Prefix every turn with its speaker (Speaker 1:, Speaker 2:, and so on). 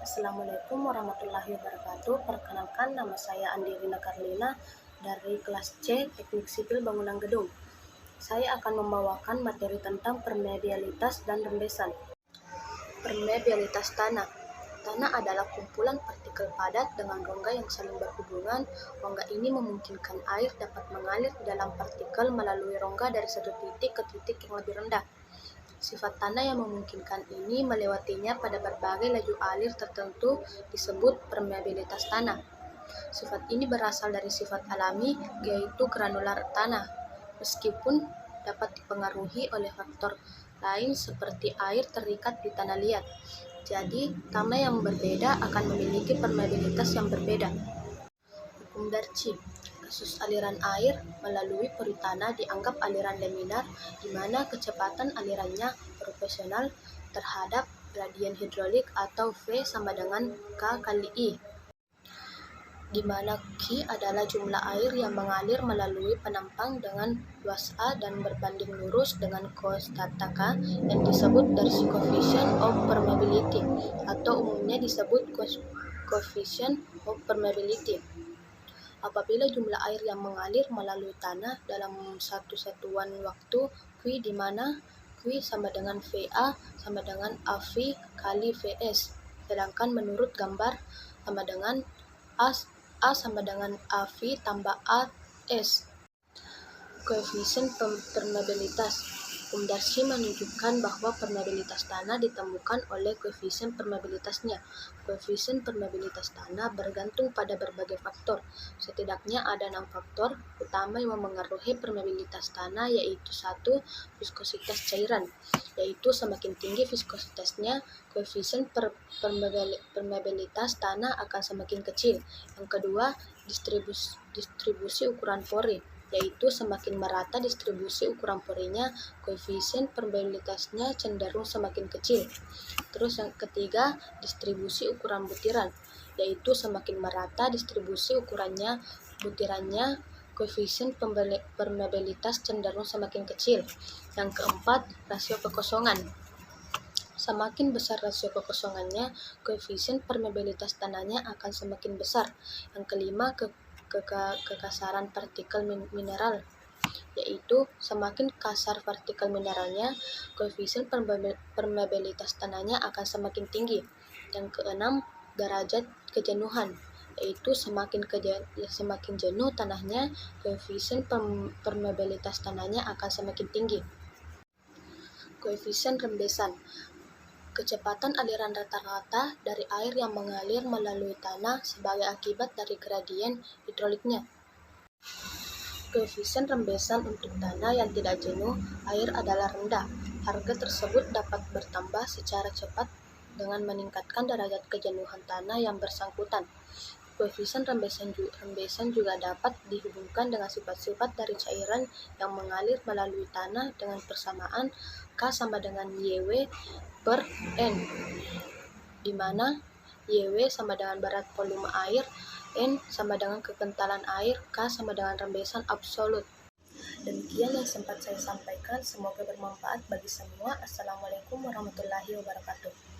Speaker 1: Assalamualaikum warahmatullahi wabarakatuh. Perkenalkan, nama saya Andirina Karlina dari kelas C Teknik Sipil Bangunan Gedung. Saya akan membawakan materi tentang permeabilitas dan rembesan. Permeabilitas tanah. Tanah adalah kumpulan partikel padat dengan rongga yang saling berhubungan. Rongga ini memungkinkan air dapat mengalir di dalam partikel melalui rongga dari satu titik ke titik yang lebih rendah. Sifat tanah yang memungkinkan ini melewatinya pada berbagai laju alir tertentu disebut permeabilitas tanah. Sifat ini berasal dari sifat alami, yaitu granular tanah, meskipun dapat dipengaruhi oleh faktor lain seperti air terikat di tanah liat. Jadi, tanah yang berbeda akan memiliki permeabilitas yang berbeda. Hukum Darcy. Kasus aliran air melalui pori tanah dianggap aliran laminar, di mana kecepatan alirannya proporsional terhadap gradien hidrolik atau V sama dengan K kali I, di mana Q adalah jumlah air yang mengalir melalui penampang dengan luas A dan berbanding lurus dengan konstanta K yang disebut Darcy coefficient of permeability atau umumnya disebut coefficient of permeability. Apabila jumlah air yang mengalir melalui tanah dalam satu satuan waktu Q, di mana Q sama dengan VA sama dengan AV kali VS, sedangkan menurut gambar sama dengan A sama dengan AV tambah AS. Koefisien permeabilitas. Hukum Darcy menunjukkan bahwa permeabilitas tanah ditemukan oleh koefisien permeabilitasnya. Koefisien permeabilitas tanah bergantung pada berbagai faktor. Setidaknya ada 6 faktor utama yang memengaruhi permeabilitas tanah, yaitu 1. Viskositas cairan, yaitu semakin tinggi viskositasnya, koefisien permeabilitas tanah akan semakin kecil. Yang kedua, distribusi ukuran pori, yaitu semakin merata distribusi ukuran porinya, koefisien permeabilitasnya cenderung semakin kecil. Terus yang ketiga, distribusi ukuran butiran, yaitu semakin merata distribusi ukurannya butirannya, koefisien permeabilitas cenderung semakin kecil. Yang keempat, rasio kekosongan. Semakin besar rasio kekosongannya, koefisien permeabilitas tanahnya akan semakin besar. Yang kelima, kekasaran partikel mineral, yaitu semakin kasar partikel mineralnya, koefisien permeabilitas tanahnya akan semakin tinggi. Yang keenam, derajat kejenuhan, yaitu semakin jenuh tanahnya, koefisien permeabilitas tanahnya akan semakin tinggi. Koefisien rembesan. Kecepatan aliran rata-rata dari air yang mengalir melalui tanah sebagai akibat dari gradien hidroliknya. Koefisien rembesan untuk tanah yang tidak jenuh air adalah rendah. Harga tersebut dapat bertambah secara cepat dengan meningkatkan derajat kejenuhan tanah yang bersangkutan. Koefisien rembesan juga dapat dihubungkan dengan sifat-sifat dari cairan yang mengalir melalui tanah dengan persamaan K sama dengan YW per N, di mana YW sama dengan berat volume air, N sama dengan kekentalan air, K sama dengan rembesan absolut. Demikian yang sempat saya sampaikan, semoga bermanfaat bagi semua. Assalamualaikum warahmatullahi wabarakatuh.